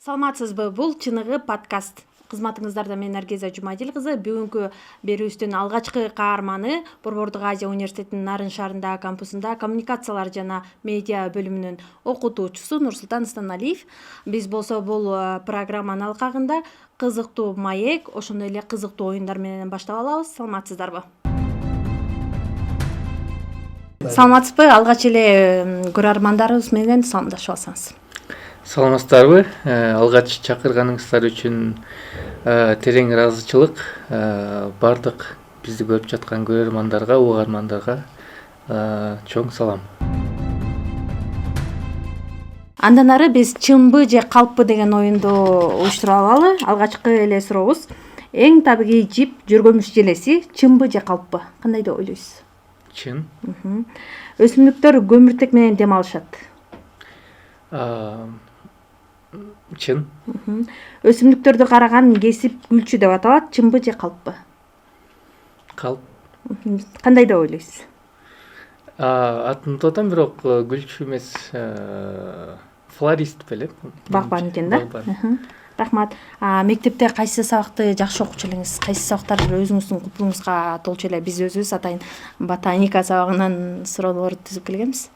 Саламатсызбы? Бул чыныгы подкаст. Кызматыңыздарда мен Наргиза Жумадил кызы. Бүгүнкү берүүбүздүн алгачкы каарманы Борбордук Азия университетинин Нарын шаарындагы кампусунда коммуникациялар жана медиа бөлүмүнүн окутуучусу Нурсултан Станалиев. Биз болсо бул программанын алкагында кызыктуу маек, ошондой эле кызыктуу оюндар менен баштап алабыз. Саламатсыздарбы? Саламатсызбы? Алгач эле көрөрмандарыбыз менен саламдашып алсаңыз. Саламатсыздарбы? Алгач чакырганыңыздар үчүн терең ыраазычылык. Бардык бизди көрүп жаткан көрөрмандарга, угармандарга чоң салам. Андан ары биз чынбы же калппы деген оюнду уюштуруп алалы. Алгачкы эле сурообуз. Эң табигый жип жүргөнүш желеси чынбы же калппы? Кандай деп ойлойсуз? Чын. Өсүмдүктөр көмүртек менен дем алышат. Чын. Өсүмдүктөрдү караган кесип гүлчү деп аталат. Чынбы же калппы? Калп. Кандай деп ойлойсуз? Атын атам, бирок гүлчү эмес, флорист белем. Багбан экен да? Рахмат. Мектепте кайсы сабакты жакшы окучу элеңиз? Кайсы сабактар өзүңүздүн купуңузга толчу эле? Биз өзүбүз атайын ботаника сабагынан суроолорду түзүп келгенбиз.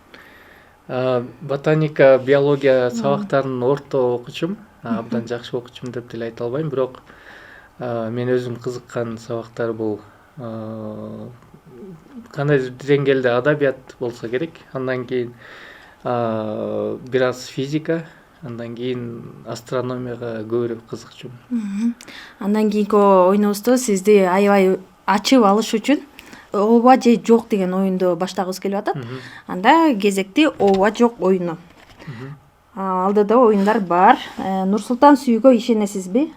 Ботаника, биология сабактарын орто окучум. Абдан жакшы окучум деп деле айта албайм, бирок мен өзүм кызыккан сабактар бул кандайдыр деңгээлде адабият болсо керек. Андан кийин бир аз физика, андан кийин астрономияга көбүрөөк кызыкчумун. Андан кийинки оюнубузду сизди аябай ачып алыш үчүн ооба же жок деген оюнду баштагыбыз келип атат. Анда кезекти ооба жок оюну. Алдыда оюндар бар. Нурсултан сүйүүгө ишенесизби?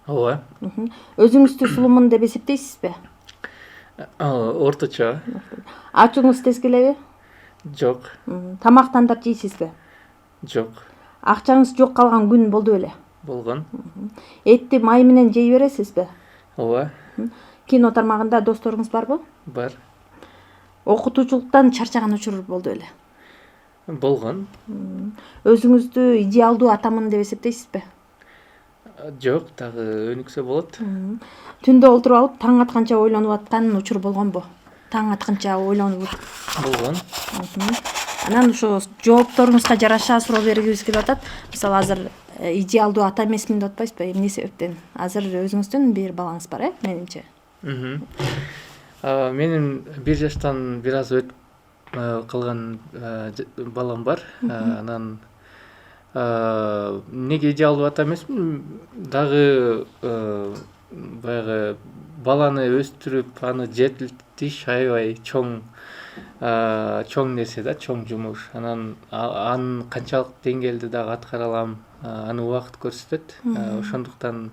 Ооба. Өзүңүздү сулуумун деп эсептейсизби? Орточо. Ачууңуз тез келеби? Жок. Тамак тандап жейсизби? Жок. Акчаңыз жок калган күн болду беле? Болгон. Этти май менен жей бересизби? Ооба. Кино тармагында досторуңуз барбы? Бар. Окутуучулуктан чарчаган учур болду беле? Болгон. Өзүңүздү идеалдуу атамын деп эсептейсизби? Жок, дагы өнүксө болот. Түндө отуруп алып таң атканча ойлонуп аткан учур болгонбу? Таң атканча ойлонуп. Болгон. Анан ошо жоопторуңузга жараша суроо бергибиз келип атат. Мисалы азыр идеалдуу ата эмесмин деп атпайсызбы? Эмне себептен? Азыр өзүңүздүн бир балаңыз бар, менимче. Менин 1 жаштан бир аз өтүп калган балам бар. Анан неге идеалдуу ата эмесмин? Дагы баягы баланы өстүрүп, аны жетилтиш аябай чоң нерсе да, чоң жумуш. Анан анын канчалык деңгээлде дагы аткара алам, аны убакыт көрсөтөт. Ошондуктан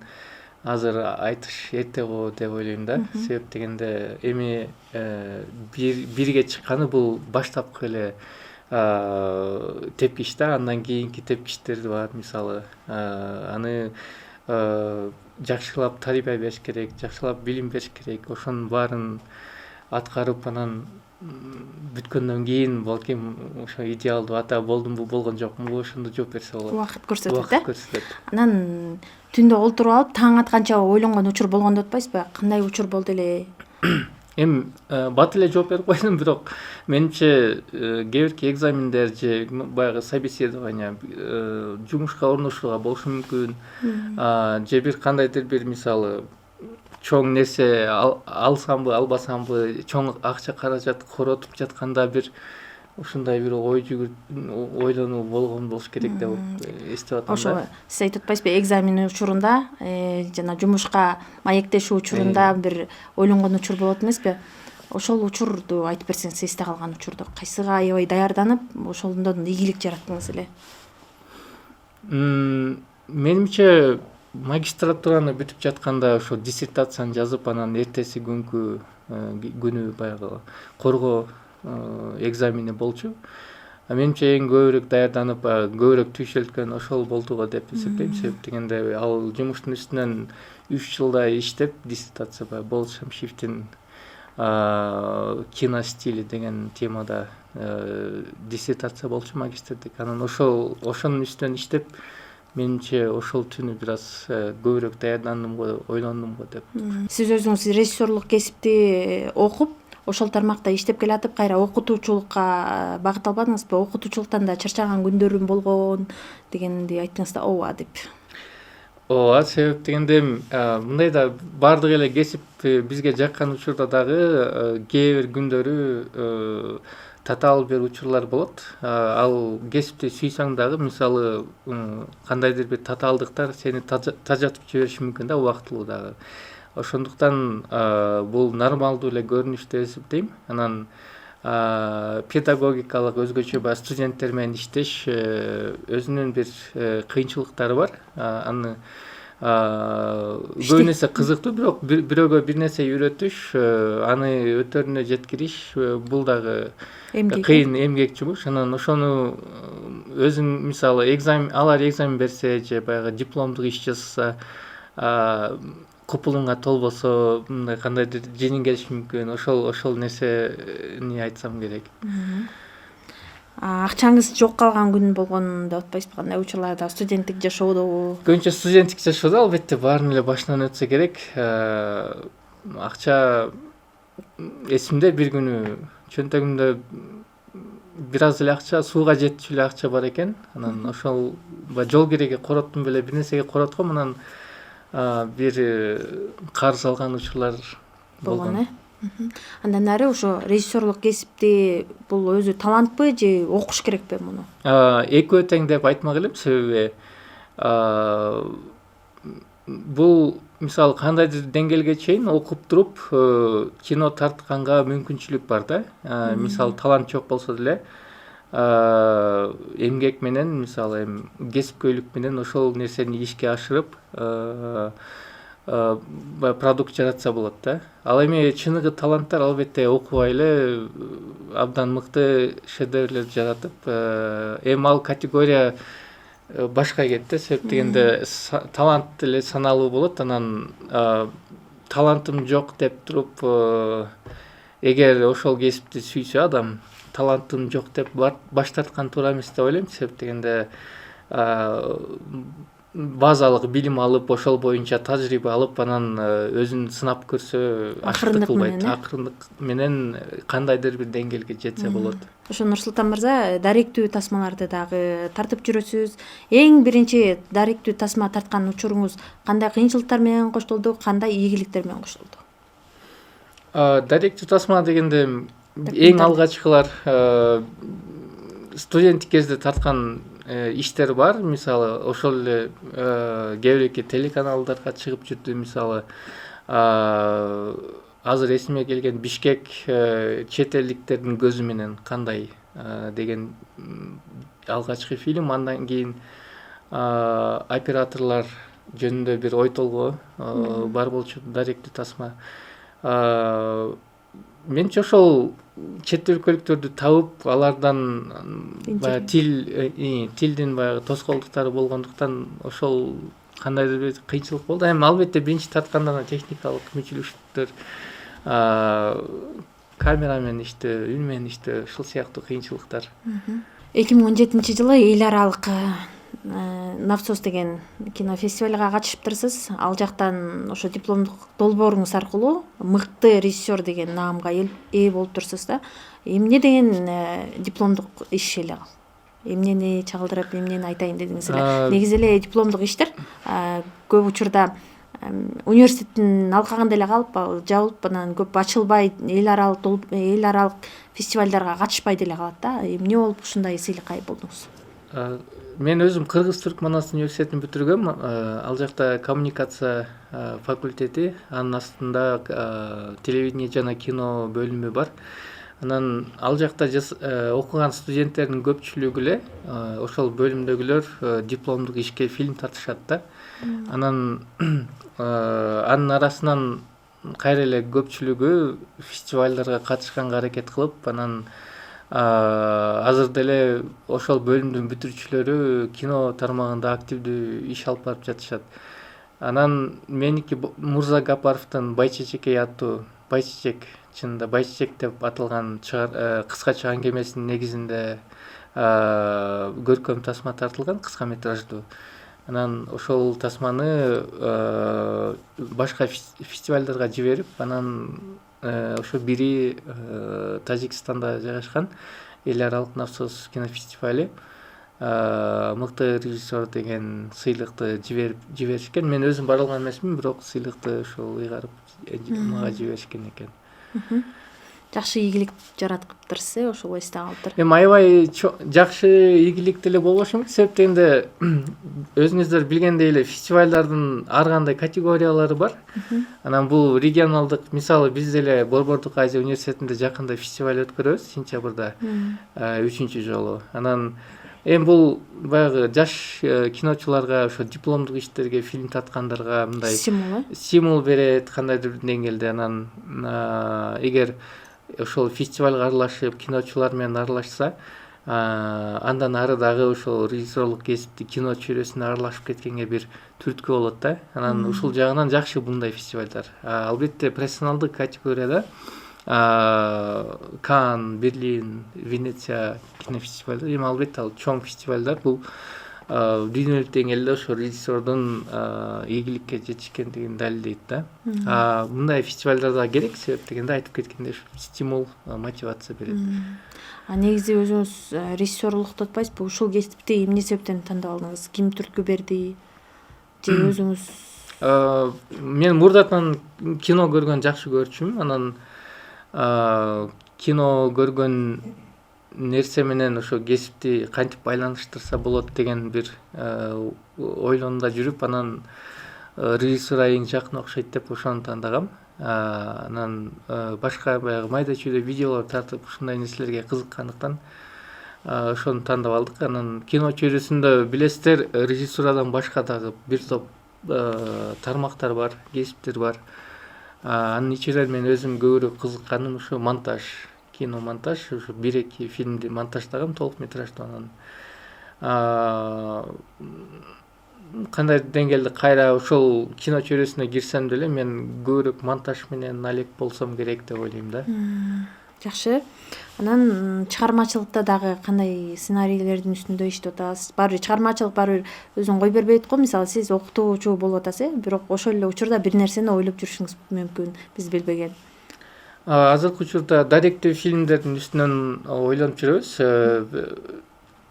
азыр айтыш эрте го деп ойлойм да. Себеп дегенде эми бирге чыкканы бул баштапкы эле тепкич да. Андан кийинки тепкичтер бар, мисалы аны жакшылап тарбия бериш керек, жакшылап билим бериш керек. Ошонун баарын аткарып, анан бүткөндөн кийин балким ошо идеалдуу ата болдумбу, болгон жокмунбу, ошондо жооп берсе болот. Убакыт көрсөтөт, Убакыт көрсөтөт. Анан түндө олтуруп алып таң атканча ойлонгон учур болгон деп атпайсызбы? Кандай учур болду эле? Эми бат эле жооп берип койдум, бирок менимче кээ бирки экзамендер же баягы собеседование жумушка орношууга болушу мүмкүн. Же бир кандайдыр бир, мисалы, чоң нерсе алсамбы, албасамбы, чоң акча каражат коротуп жатканда бир ушундай бир ойлонуу болгон болуш керек деп эстеп атам да. Ошо сиз айтып атпайсызбы, экзамен учурунда жана жумушка маектешүү учурунда бир ойлонгон учур болот эмеспи? Ошол учурду айтып берсеңиз, эсте калган учурду. Кайсыга аябай даярданып, ошондон ийгилик жараттыңыз эле? Менимче магистратураны бүтүп жатканда ошо диссертацияны жазып, анан эртеси күнү баягы коргоо экзамени болчу. Менимче эң көбүрөөк даярданып, көбүрөөк түйшөлткөн ошол болду го деп эсептейм. Себеп дегенде ал жумуштун үстүнөн 3 жылдай иштеп, диссертация Бол Шамшиевдин киностили деген темада диссертация болчу, магистрдик. Анан ошонун үстүнөн иштеп менимче ошол түнү бир аз көбүрөөк даярдандым го, ойлондум го деп. Сиз өзүңүз режиссерлук кесипти окуп ошол тармакта иштеп келатып кайра окутуучулукка багыт албадыңызбы? Окутуучулуктан да чарчаган күндөрүм болгон дегенди айттыңыз да, ооба деп. Ооба, себеп дегенде мындай да баардык эле кесип бизге жаккан учурда дагы кээ бир күндөрү татаал бир учурлар болот. Ал кесипти сүйсөң дагы, мисалы кандайдыр бир татаалдыктар сени тажатып жибериши мүмкүн да, убактылуу дагы. Ошондуктан бул нормалдуу эле көрүнүш деп эсептейм. Анан педагогикалык өзгөчө баягы студенттер менен иштеш өзүнүн бир кыйынчылыктары бар. Аны көбүнесе нерсе кызыктуу, бирок бирөөгө бир нерсе үйрөтүш, аны өтөрүнө жеткириш бул дагы кыйын эмгек жумуш. Анан ошону өзүң мисалы алар экзамен берсе же баягы дипломдук иш жасаса, купулуңа толбосо, мындай кандайдыр жеңил келиши мүмкүн. Ошол нерсени айтсам керек. Акчаңыз жок калган күн болгон деп атпайсызбы? Кандай учурларда студенттик жашоодобу? Көбүнчө студенттик жашоодо албетте баарын эле башынан өтсө керек. Акча эсимде, бир күнү чөнтөгүмдө бир аз эле акча, сууга жетчү эле акча бар экен. Анан ошол жол киреге короттум беле, бир нерсеге коротком, анан бир карыз алган учурлар болгон. Андан ары ошо режиссерлук кесипти бул өзү талантпы же окуш керекпи муну? Экөө тең деп айтмак элем, себеби бул мисалы кандайдыр деңгээлге чейин окуп туруп кино тартканга мүмкүнчүлүк бар да. Мисалы талант жок болсо деле эмгек менен, мисалы кесипкөйлүк менен ошол нерсени ишке ашырып продукт жаратса болот да. Ал эми чыныгы таланттар албетте окубай эле абдан мыкты шедеврлер жаратып, ал категория башка кетти да. Себеп дегенде талант эле саналуу болот. Анан талантым жок деп туруп, эгер ошол кесипти сүйсө адам, талантым жок деп баш тарткан туура эмес деп ойлойм. Себеп дегенде базалык билим алып, ошол боюнча тажрыйба алып, анан өзүн сынап көрсө, аштык кылбайт. Акырындык менен кандайдыр бир деңгээлге жетсе болот. Ошо Нурсултан мырза, даректүү тасмаларды дагы тартып жүрөсүз. Эң биринчи даректүү тасма тарткан учуруңуз кандай кыйынчылыктар менен коштолду, кандай ийгиликтер менен коштолду? Даректүү тасма дегенде эң алгачкылар студенттик кезде тарткан иштер бар. Мисалы ошол эле кээ бирки телеканалдарга чыгып жүрдү. Мисалы азыр эсиме келген Бишкек чет элдиктердин көзү менен кандай деген алгачкы фильм. Андан кийин операторлор жөнүндө бир ой толгоо бар болчу, даректүү тасма. Менче ошол чет өлкөлүктөрдү табып, алардан баягы тилдин баягы тоскоолдуктары болгондуктан ошол кандайдыр бир кыйынчылык болду. Эми албетте биринчи тартканда техникалык мүмкүнчүлүктөр, камера менен иштөө, үн менен иштөө, ушул сыяктуу кыйынчылыктар. 2017-жылы эл аралык Навсос деген кинофестивалга катышыптырсыз. Ал жактан ошо дипломдук долбооруңуз аркылуу мыкты режиссер деген наамга ээ болуптурсуз да. Эмне деген дипломдук иш эле ал? Эмнени чагылдырып, эмнени айтайын дедиңиз эле? Негизи эле дипломдук иштер көп учурда университеттин алкагында эле калып, жабылып, анан көп ачылбай, эл аралык фестивалдарга катышпай деле калат да. Эмне болуп ушундай сыйлыкка ээ болдуңуз? Мен өзүм Кыргыз-Түрк-Манас университетин бүтүргөм. Ал жакта коммуникация факультети, анын астында телевидение жана кино бөлүмү бар. Анан ал жакта окуган студенттердин көпчүлүгү эле ошол бөлүмдөгүлөр дипломдук ишке фильм тартышат да. Анан анын арасынан кайра эле көпчүлүгү фестивалдарга катышканга аракет кылып, анан азыр деле ошол бөлүмдүн бүтүрүүчүлөрү кино тармагында активдүү иш алып барып жатышат. Анан меники Мурза Гапаровдун Байчечекей аттуу, Байчечек, чынында Байчечек деп аталган кыскача аңгемесинин негизинде көркөм тасма тартылган, кыска метраждуу. Анан ошол тасманы башка фестивалдарга жиберип, анан ошо бири Тажикстанда жайгашкан эл аралык Навсос кинофестивали мыкты режиссер деген сыйлыкты жиберишкен. Мен өзүм бара алган эмесмин, бирок сыйлыкты ошол ыйгарып мага жиберишкен экен. Жакшы ийгилик жараткыптырсыз, ошол эсте калыптыр. Эми аябай жакшы ийгилик деле болбошу мүмкүн, себеп дегенде өзүңүздөр билгендей эле фестивалдардын ар кандай категориялары бар. Анан бул регионалдык, мисалы биз деле Борбордук Азия университетинде жакында фестиваль өткөрөбүз, сентябрда 3-чү жолу. Анан эми бул баягы жаш киночуларга, ошо дипломдук иштерге, фильм таткандарга мындай стимул берет кандайдыр бир деңгээлде. Анан эгер ошол фестивалга аралашып, киночулар менен аралашса, андан ары дагы ошол режиссерлук кесипти, кино чөйрөсүнө аралашып кеткенге бир түрткү болот да. Анан ушул жагынан жакшы мындай фестивалдар. Албетте профессионалдык категорияда Кан, Берлин, Венеция кинофестивалдар, эми албетте ал чоң фестивалдар, бул дүйнөлүк деңгээлде ошо режиссердун ийгиликке жетишкендигин далилдейт да. Мындай фестивалдар да керек, себеп дегенде айтып кеткендей стимул, мотивация берет. Негизи өзүңүз режиссерлукту атпайсызбы? Ушул кесипти эмне себептен тандап алдыңыз? Ким түрткү берди? Же өзүңүз? Мен мурдатан кино көргөн жакшы көрчүмүн. Анан кино көргөн нерсе менен ошо кесипти кантип байланыштырса болот деген бир ойлонууда жүрүп, анан режиссурга эң жакын окшойт деп ошону тандагам. Анан башка баягы майда чүйдө видеолор тартып, ушундай нерселерге кызыккандыктан ошону тандап алдык. Анан кино чөйрөсүндө билесиздер, режиссурадан башка дагы бир топ тармактар бар, кесиптер бар. Анын ичинен мен өзүм көбүрөөк кызыкканым ушу монтаж, кино монтаж, ушу 1-2 фильмди монтаждагам, толук метраждуу. Анан кандай деңгээлде кайра ошол кино чөйрөсүнө кирсем деле мен көбүрөөк монтаж менен алек болсом керек деп ойлойм да. Жакшы. Анан чыгармачылыкта дагы кандай сценарийлердин үстүндө иштеп атасыз? Баары бир чыгармачылык өзүн кой бербейт го. Мисалы сиз окутуучу болуп атасыз, бирок ошол эле учурда бир нерсени ойлоп жүрүшүңүз мүмкүн, биз билбеген. Азыркы учурда даректүү фильмдердин үстүнөн ойлонуп жүрөбүз.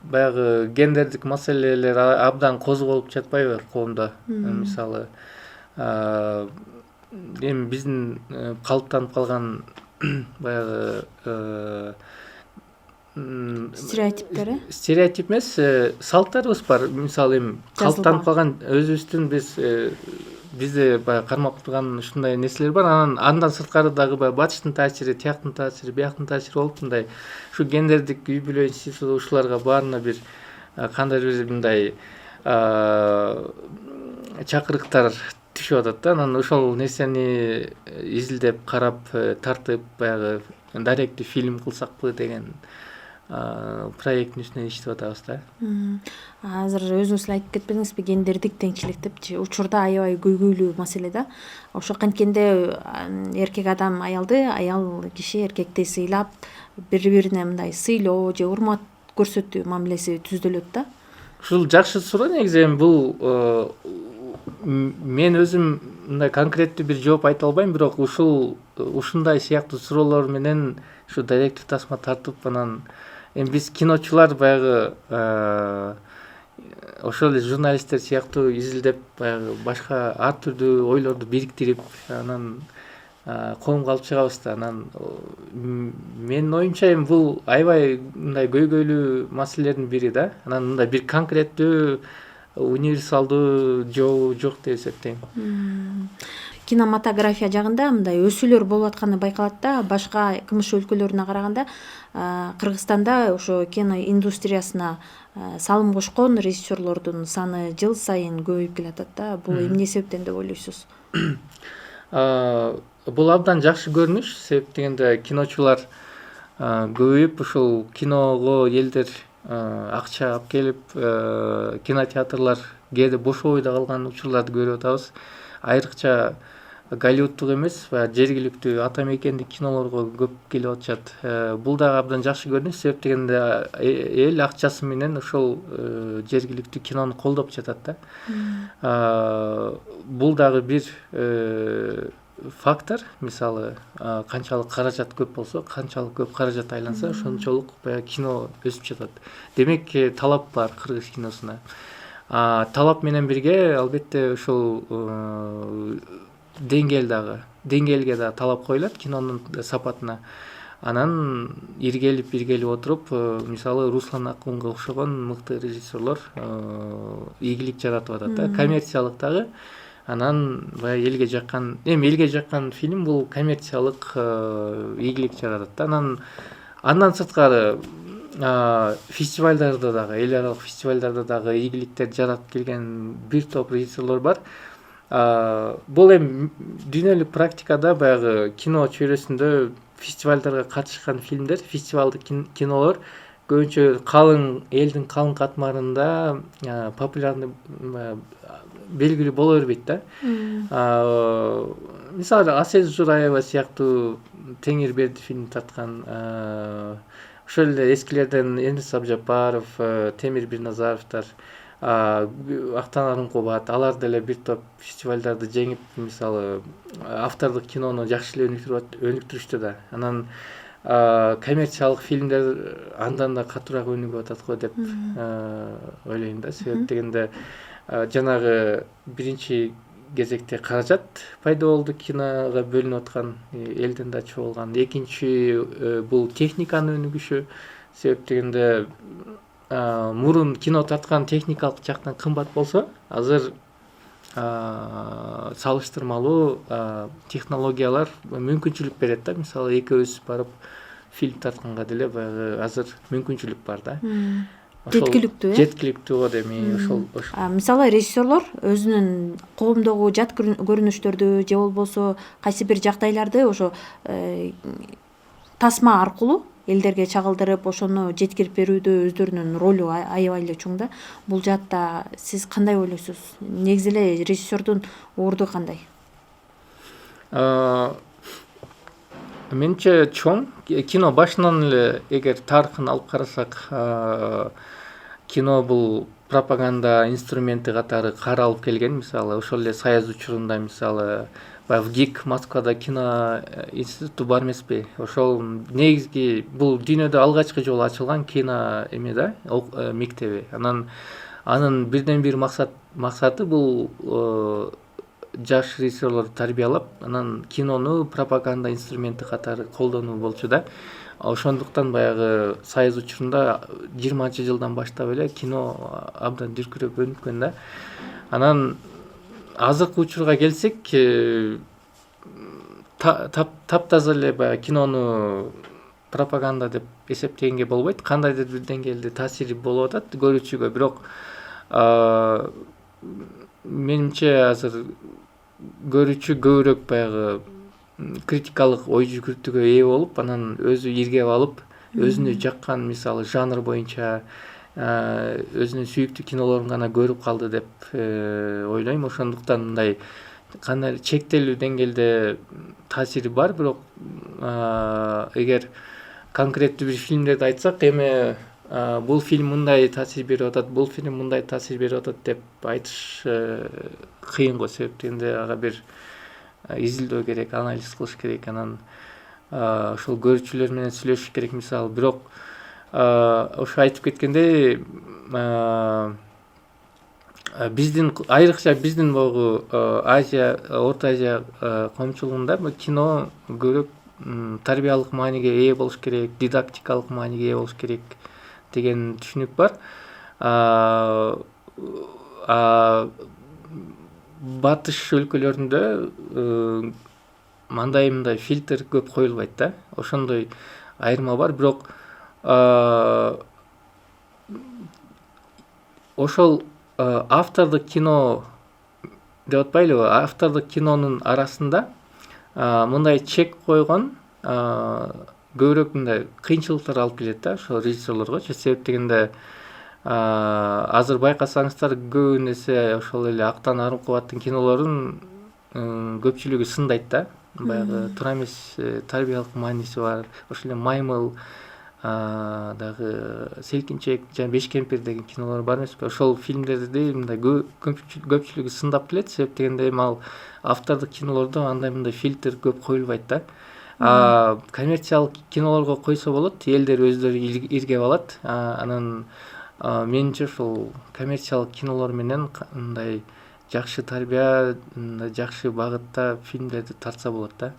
Баягы гендердик маселелер абдан козголуп жатпайбы коомдо? Мисалы эми биздин калыптанып калган баягы стереотип эмес, салттарыбыз бар. Мисалы эми калыптанып калган өзүбүздүн бизде баягы кармап турган ушундай нерселер бар. Андан сырткары дагы баягы батыштын таасири, тияктын таасири, бияктын таасири болуп, мындай ушу гендердик үй бүлө институту ушуларга баарына бир кандайдыр бир мындай чакырыктар түшүп атат да. Анан ошол нерсени изилдеп, карап, тартып, баягы даректүү фильм кылсакпы деген проекттин үстүнөн иштеп атабыз да. Азыр өзүңүз эле айтып кетпедиңизби, гендердик теңчилик депчи? Учурда аябай көйгөйлүү маселе да. Ошо канткенде эркек адам аялды, аял киши эркекти сыйлап, бири-бирине мындай сыйлоо же урмат көрсөтүү мамилеси түздөлөт да. Ушул жакшы суроо негизи. Эми бул мен өзүм мындай конкреттүү бир жооп айта албайм, бирок ушундай сыяктуу суроолор менен ушу даректүү тасма тартып, анан эми биз киночулар баягы ошол эле журналисттер сыяктуу изилдеп, баягы башка ар түрдүү ойлорду бириктирип, анан коомго алып чыгабыз да. Анан менин оюмча эми бул аябай мындай көйгөйлүү маселелердин бири да. Анан мындай бир конкреттүү универсалдуу жообу жок деп эсептейм. Кинематография жагында мындай өсүүлөр болуп атканы байкалат да. Башка КМШ өлкөлөрүнө караганда Кыргызстанда ошо кино индустриясына салым кошкон режиссерлордун саны жыл сайын көбөйүп келатат да. Бул эмне себептен деп ойлойсуз? Бул абдан жакшы көрүнүш, себеп дегенде киночулар көбөйүп, ушул киного элдер акча алып келип, кинотеатрлар кээде бошобой да калган учурларды көрүп атабыз. Айрыкча Голливудтук эмес, баягы жергиликтүү ата мекендик кинолорго көп келип атышат. Бул дагы абдан жакшы көрүнүш, себеп дегенде эл акчасы менен ошол жергиликтүү кинону колдоп жатат да. Бул дагы бир фактор. Мисалы, канчалык каражат көп болсо, канчалык көп каражат айланса, ошончолук баягы кино өсүп жатат. Демек, талап бар кыргыз киносуна. Талап менен бирге албетте ушул деңгээлге дагы талап коюлат кинонун сапатына. Анан иргелип отуруп, мисалы Руслан Акунга окшогон мыкты режиссерлор ийгилик жаратып атат да, коммерциялык дагы. Анан баягы элге жаккан фильм бул коммерциялык ийгилик жаратат да. Андан сырткары фестивалдарда дагы, эл аралык фестивалдарда дагы ийгиликтер жаратып келген бир топ режиссерлор бар. Бул эми дүйнөлүк практикада баягы кино чөйрөсүндө фестивалдарга катышкан фильмдер, фестивалдык кинолор көбүнчө элдин калың катмарында популярный белгилүү боло бербейт да. Мисалы Асел Жураева сыяктуу Теңирберди фильм тарткан, ошол эле эскилерден Эмирс Абжапаров, Темир Бирназаровдор, Актан Арынкубат, алар деле бир топ фестивалдарды жеңип, мисалы автордук кинону жакшы эле өнүктүрүштү да. Анан коммерциялык фильмдер андан да катуураак өнүгүп атат го деп ойлойм да. Себеп дегенде жанагы биринчи кезекте каражат пайда болду, киного бөлүнүп аткан, элден да чогулган. Экинчи бул техниканын өнүгүшү. Себеп дегенде мурун кино тарткан техникалык жактан кымбат болсо, азыр салыштырмалуу технологиялар мүмкүнчүлүк берет да. Мисалы экөөбүз барып фильм тартканга деле баягы азыр мүмкүнчүлүк бар да. Жеткиликтүү го деми ошол. Мисалы режиссерлор өзүнүн коомдогу жат көрүнүштөрдү же болбосо кайсы бир жагдайларды ошо тасма аркылуу элдерге чагылдырып, ошону жеткирип берүүдө өздөрүнүн ролу аябай эле чоң да. Бул жаатта сиз кандай ойлойсуз? Негизи эле режиссердун орду кандай? Менимче чоң. Кино башынан эле эгер тарыхын алып карасак, кино бул пропаганда инструменти катары каралып келген. Мисалы ошол эле Саяз учурунда, мисалы баягы ГИК Москвада кино институту бар эмеспи? Ошол негизги бул дүйнөдө алгачкы жолу ачылган кино эме да, мектеби. Анын бирден бир максаты бул жаш режиссерлорду тарбиялап, анан кинону пропаганда инструменти катары колдонуу болчу да. Ошондуктан баягы Саяз учурунда 20-жылдан баштап эле кино абдан дүркүрөп өнүккөн да. Анан азыркы учурга келсек, таптаза эле баягы кинону пропаганда деп эсептегенге болбойт. Кандайдыр бир деңгээлде таасири болуп атат көрүүчүгө, бирок менимче азыр көрүүчү көбүрөөк баягы критикалык ой жүгүртүүгө ээ болуп, анан өзү иргеп алып, өзүнө жаккан мисалы жанр боюнча өзүнүн сүйүктүү кинолорун гана көрүп калды деп ойлойм. Ошондуктан мындай кандай чектелүү деңгээлде таасири бар, бирок эгер конкреттүү бир фильмдерди айтсак, эми бул фильм мындай таасир берип атат, бул фильм мындай таасир берип атат деп айтыш кыйын го. Себеп дегенде ага бир изилдөө керек, анализ кылыш керек, анан ошол көрүүчүлөр менен сүйлөшүш керек. Мисалы, бирок ошо айтып кеткендей, биздин айрыкча биздин могу Азия, Орто Азия коомчулугунда кино көбүрөөк тарбиялык мааниге ээ болуш керек, дидактикалык мааниге ээ болуш керек деген түшүнүк бар. Батыш өлкөлөрүндө мындай фильтр көп коюлбайт да. Ошондой айырма бар, бирок ошол автордук кино деп атпайлыбы? Автордук кинонун арасында мындай чек койгон көбүрөөк мындай кыйынчылыктар алып келет да ошол режиссерлоргочу. Себеп дегенде азыр байкасаңыздар көбүн эсе ошол эле Актан Арынкубаттын кинолорун көпчүлүгү сындайт да. Баягы туура эмес тарбиялык мааниси бар. Ошол эле Маймыл дагы Селкинчек жана Беш кемпир деген кинолор бар эмеспи? Ошол фильмдерди мындай көпчүлүгү сындап келет. Себеп дегенде эми ал автордук кинолордо андай мындай фильтр көп коюлбайт да. Коммерциялык кинолорго койсо болот, элдер өздөрү иргеп алат. Анан менимче ушул коммерциялык кинолор менен мындай жакшы тарбия, жакшы багытта фильмдерди тартса болот да.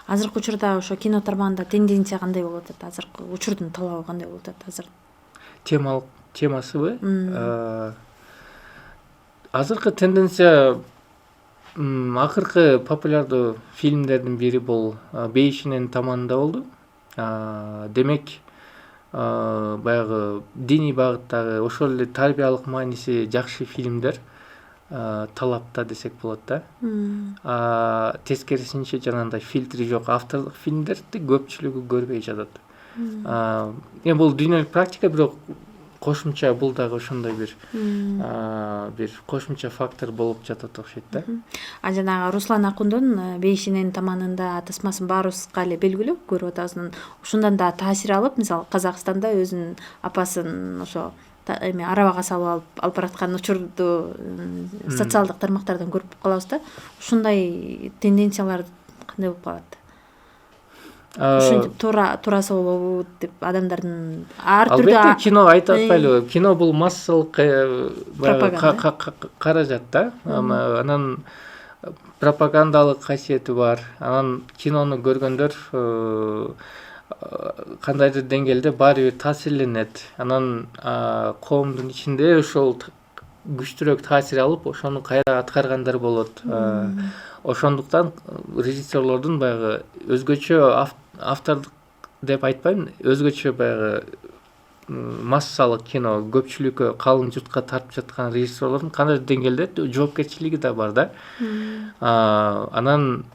Азыркы учурда ошо кино тармагында тенденция кандай болуп атат? Азыркы учурдун талабы кандай болуп атат азыр? Темасыбы? Азыркы тенденция акыркы популярдуу фильмдердин бири бул Бейишинен таманында болду. Демек баягы диний багыттагы ошол эле тарбиялык мааниси жакшы фильмдер талапта десек болот да. Тескерисинче жанагындай фильтри жок автордук фильмдерди көпчүлүгү көрбөй жатат. Эми бул дүйнөлүк практика, бирок кошумча бул дагы ошондой бир кошумча фактор болуп жатат окшойт да. Жанагы Руслан Акундун Бейишинен таманында тасмасын баарыбызга эле белгилүү көрүп атабыз. Ошондон да таасир алып, мисалы Казакстанда өзүнүн апасын ошо эми арабага салып алып бараткан учурду социалдык тармактардан көрүп калабыз да. Ушундай тенденциялар кандай болуп калат? Ушинтип туура болобу деп адамдардын ар түрдүү. Албетте кино айтып атпайлыбы? Кино бул массалык каражат да. Анан пропагандалык касиети бар. Анан кинону көргөндөр кандайдыр деңгээлде баары бир таасирленет. Анан коомдун ичинде ошол күчтүүрөөк таасир алып, ошону кайра аткаргандар болот. Ошондуктан режиссерлордун баягы өзгөчө автордук деп айтпайм, өзгөчө баягы массалык кино көпчүлүккө, калың журтка тартып жаткан режиссерлордун кандайдыр деңгээлде жоопкерчилиги да бар да. Анан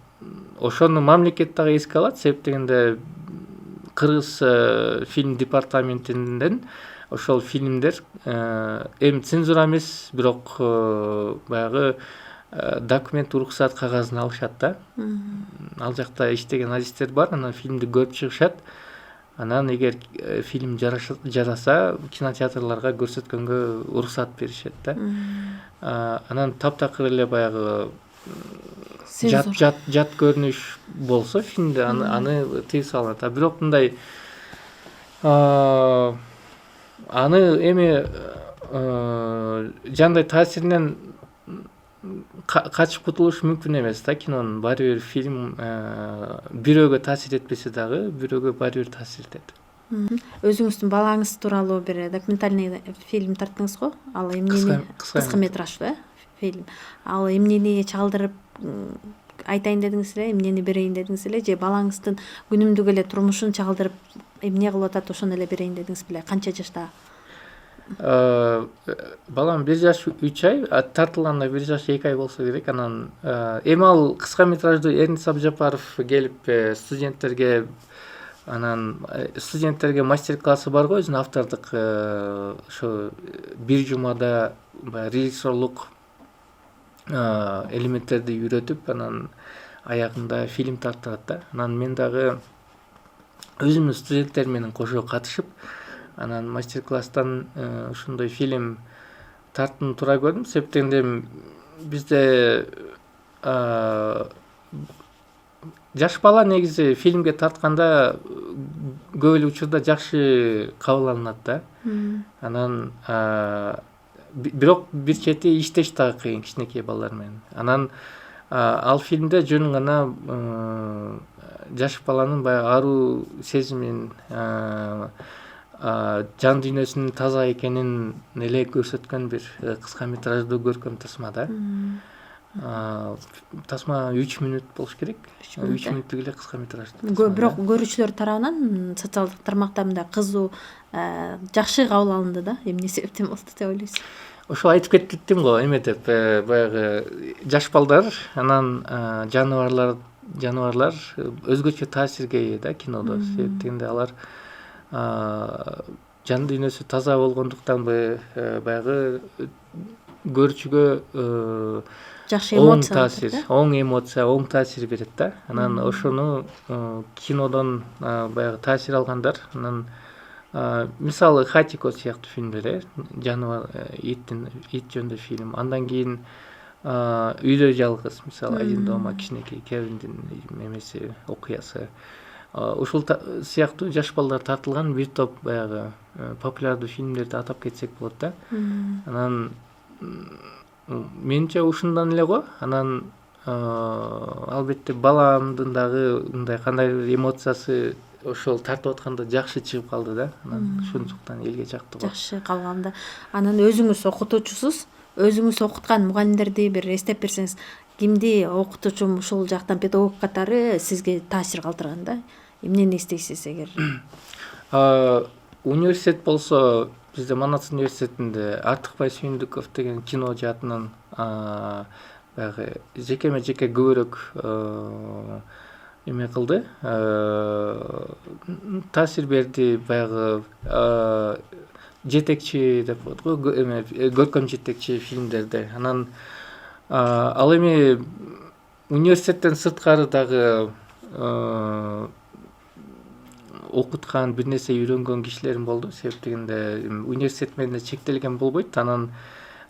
ошону мамлекет дагы эске алат. Себеп дегенде Кыргыз фильм департаментинен ошол фильмдер эми цензура эмес, бирок баягы документ уруксат кагазын алышат да. Ал жакта иштеген адистер бар, анан фильмди көрүп чыгышат. Анан эгер фильм жараса, кинотеатрларга көрсөткөнгө уруксат беришет да. Анан таптакыр эле баягы жат көрүнүш болсо фильмде аны тыйып салат. Бирок мындай аны эми жандай таасиринен качып кутулуш мүмкүн эмес да. Кинонун баары бир фильм бирөөгө таасир этпесе дагы, бирөөгө баары бир таасир этет. Өзүңүздүн балаңыз тууралуу бир документальный фильм тарттыңыз го? Ал эмнени кыска метраждуу фильм. Ал эмнени чалдырып айтайын дедиңиз эле, эмнени берейин дедиңиз эле, же балаңыздын күнүмдүк эле турмушун чалдырып эмне кылып атат ошону эле берейин дедиңиз беле? Канча жашта? Балам 1 жаш 3 ай, тартылганда 1 жаш 2 ай болсо керек. Анан эми ал кыска метраждуу Эрнис Абжапаров келип студенттерге мастер-классы бар го, өзүнүн автордук ошо бир жумада режиссерлук элементтерди үйрөтүп, анан аягында фильм тарттырат да. Анан мен дагы өзүмдүн студенттерим менен кошо катышып, анан мастер-класстан ушундай фильм тарттым туура көрдүм. Себеп дегенде бизде жаш бала негизи фильмге тартканда көп эле учурда жакшы кабыл алынат да. Анан бирок бир чети иштеш дагы кыйын кичинекей балдар менен. Анан ал фильмде жөн гана жаш баланын баягы аруу сезимин, жан дүйнөсүнүн таза экенин эле көрсөткөн бир кыска метраждуу көркөм тасма да. Тасма 3 мүнөт болуш керек. 3 мүнөттүк эле кыска метраждуу. Бирок көрүүчүлөр тарабынан социалдык тармакта мындай кызуу жакшы кабыл алынды да. Эмне себептен болду деп ойлойсуз? Ошол айтып кеттим го, эме деп баягы жаш балдар, анан жаныбарлар өзгөчө таасирге ээ да кинодо. Себеп дегенде алар жан дүйнөсү таза болгондуктанбы, баягы көрүүчүгө жакшы оң эмоция таасир, оң эмоция, оң таасир берет да. Анан ошону кинодон баягы таасир алгандар, анан мисалы Хатико сыяктуу фильмдер, жаныбар ит жөнүндө фильм. Андан кийин Үйдө жалгыз, мисалы Один дома, кичинекей Кевиндин эмеси, окуясы. Ушул сыяктуу жаш балдар тартылган бир топ баягы популярдуу фильмдерди атап кетсек болот да. Анан менимче ушундан эле го. Анан албетте баламдын дагы мындай кандайдыр бир эмоциясы ошол тартып атканда жакшы чыгып калды да. Анан ошондуктан элге жакты го. Жакшы калган да. Анан өзүңүз окутуучусуз, өзүңүз окуткан мугалимдерди бир эстеп берсеңиз, кимди окутуучум ушул жактан педагог катары сизге таасир калтырган да? Эмнени эстейсиз эгер? Университет болсо, бизде Манас университетинде Артыкбай Сүйүндүков деген кино жаатынан баягы жекеме жеке көбүрөөк эме кылды, таасир берди. Баягы жетекчи деп коет го, көркөм жетекчи фильмдерде. Анан ал эми университеттен сырткары дагы окуткан, бир нерсе үйрөнгөн кишилерим болду. Себеп дегенде университет менен чектелген болбойт. Анан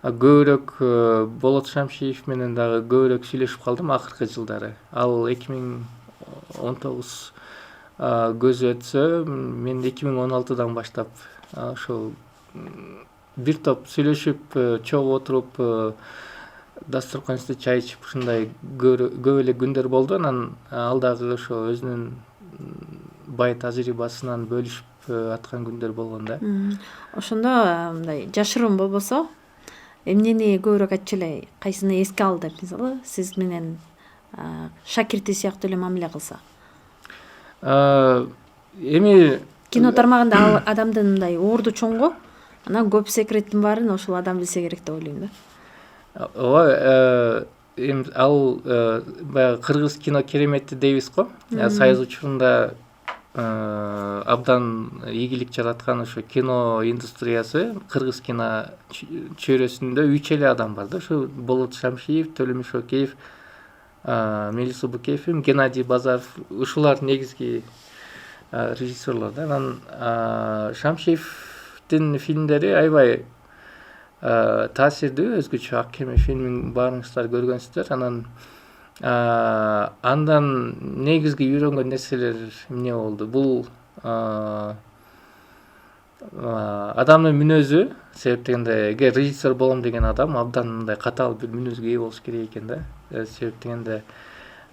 көбүрөөк Болот Шамшиев менен дагы көбүрөөк сүйлөшүп калдым акыркы жылдары. Ал 2019 көзү өтсө, мен 2016дан баштап ошол бир топ сүйлөшүп, чогуу отуруп, дасторкон үстүндө чай ичип, ушундай көп эле күндөр болду. Анан ал дагы ошо өзүнүн бай тажрыйбасынан бөлүшүп аткан күндөр болгон да. Ошондо мындай жашыруун болбосо, эмнени көбүрөөк айтчу эле, кайсыны эске алды, мисалы, сиз менен шакирти сыяктуу эле мамиле кылса? Эми Кино тармагында ал адамдын мындай уурду чоң го. Анан көп секреттин баарын ошол адам билсе керек деп ойлойм да. Ооба, эми ал баягы кыргыз кино керемети дейбиз го. Союз учурунда абдан ийгилик жараткан ошо кино индустриясы, кыргыз кино чөйрөсүндө 3 эле адам бар да. Ушу Болот Шамшиев, Төлөмүш Океев, Мелис Субукеев, Геннадий Базаров, ушулар негизги режиссерлор да. Анан Шамшиевдин фильмдери аябай таасирдүү, өзгөчө. Ак кеме фильмин баарыңыздар көргөнсүздөр. Анан андан негизги үйрөнгөн нерселер эмне болду? Бул адамдын мүнөзү. Себеп дегенде, эгер режиссер болом деген адам абдан мындай катаал бир мүнөзгө ээ болуш керек экен да. Себеп дегенде,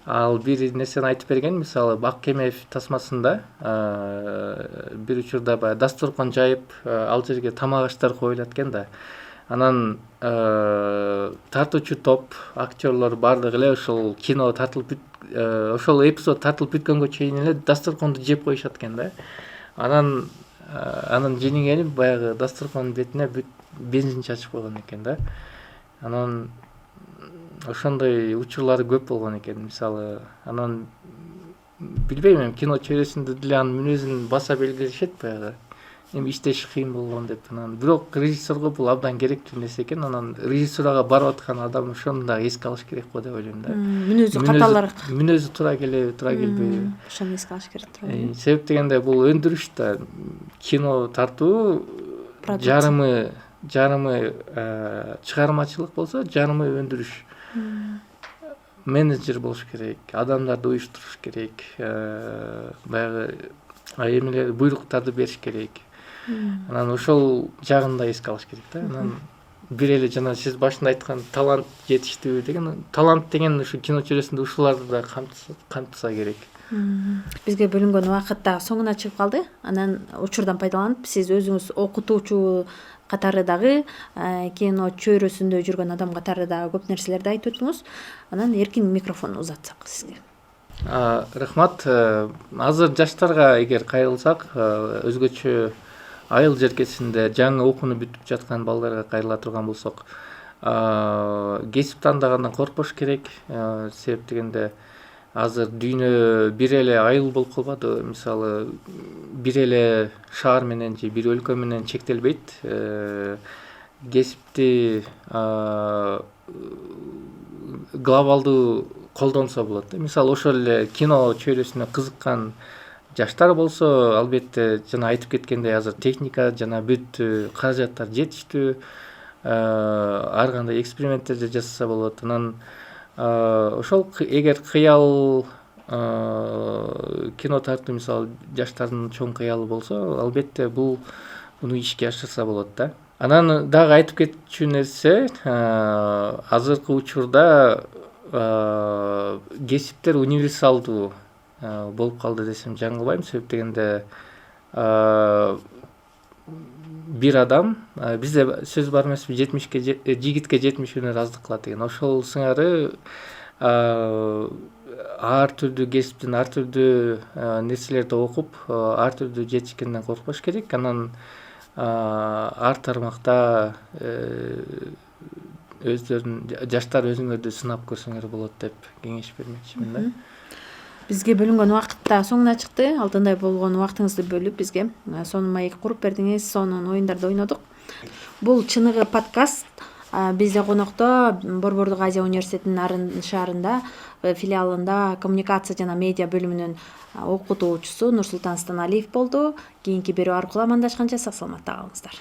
ал бир нерсени айтып берген, мисалы Ак кеме тасмасында бир учурда баягы дасторкон жайып, ал жерге тамак аштар коюлат экен да. Анан тартуучу топ, актерлор бардыгы эле ошол кино тартылып ошол эпизод тартылып бүткөнгө чейин эле дасторконду жеп коюшат экен да. Анан жеңиңелип баягы дасторкондун бетине бензин чачып койгон экен да. Анан ошондой учурлары көп болгон экен, мисалы. Анан билбейм, эми кино чөйрөсүндө деле анын мүнөзүн баса белгилешет баягы. Эми иштеш кыйын болгон деп. Анан бирок режиссерго бул абдан керектүү нерсе экен. Анан режиссурага барып аткан адам ошону дагы эске алыш керек го деп ойлойм да. Мүнөзү катаалыраак. Мүнөзү туура келеби, туура келбеби. Ошону эске алыш керек деп ойлойм. Себеп дегенде, бул өндүрүш да. Кино тартуу жарымы чыгармачылык болсо, жарымы өндүрүш. Менеджер болуш керек, адамдарды уюштуруш керек, баягы эмелер буйруктарды бериш керек. Анан ошол жагын да эске алыш керек да. Анан бир эле жана сиз башында айткан талант жетиштүү деген, талант деген ушу кино чөйрөсүндө ушуларды да камтыса керек. Бизге бөлүнгөн убакыт да соңуна чыгып калды. Анан учурдан пайдаланып, сиз өзүңүз окутуучу катары дагы, кино чөйрөсүндө жүргөн адам катары дагы көп нерселерди айтып өттүңүз. Анан эркин микрофон узатсак сизге. Рахмат. Азыр жаштарга эгер кайрылсак, өзгөчө айыл жеркесинде жаңы окууну бүтүп жаткан балдарга кайрыла турган болсок, кесип тандагандан коркпош керек. Себеп дегенде, азыр дүйнө бир эле айыл болуп калбады. Мисалы, бир эле шаар менен же бир өлкө менен чектелбейт. Кесипти глобалдуу колдонсо болот да. Мисалы ошол эле кино чөйрөсүнө кызыккан жаштар болсо, албетте жана айтып кеткендей азыр техника жана бүттү, каражаттар жетиштүү, ар кандай эксперименттерди жасаса болот. Анан ошол эгер кыял кино тартуу мисалы жаштардын чоң кыялы болсо, албетте буну ишке ашырса болот да. Анан дагы айтып кетчү нерсе, азыркы учурда кесиптер универсалдуу болуп калды десем жаңылбайм. Себеп дегенде бир адам, бизде сөз бар эмеспи, жигитке 70 өнөр аздык кылат деген. Ошол сыңары ар түрдүү кесиптин ар түрдүү нерселерди окуп, ар түрдүү жетишкенден коркпош керек. Анан ар тармакта жаштар өзүңөрдү сынап көрсөңөр болот деп кеңеш бермекчимин да. Бизге бөлүнгөн убакыт да соңуна чыкты. Алтындай болгон убактыңызды бөлүп бизге сонун маек куруп бердиңиз, сонун оюндарды ойнодук. Бул чыныгы подкаст. Бизде конокто Борбордук Азия университетинин Нарын шаарында филиалында коммуникация жана медиа бөлүмүнүн окутуучусу Нурсултан Станалиев болду. Кийинки берүү аркылуу амандашканча сак саламатта калыңыздар.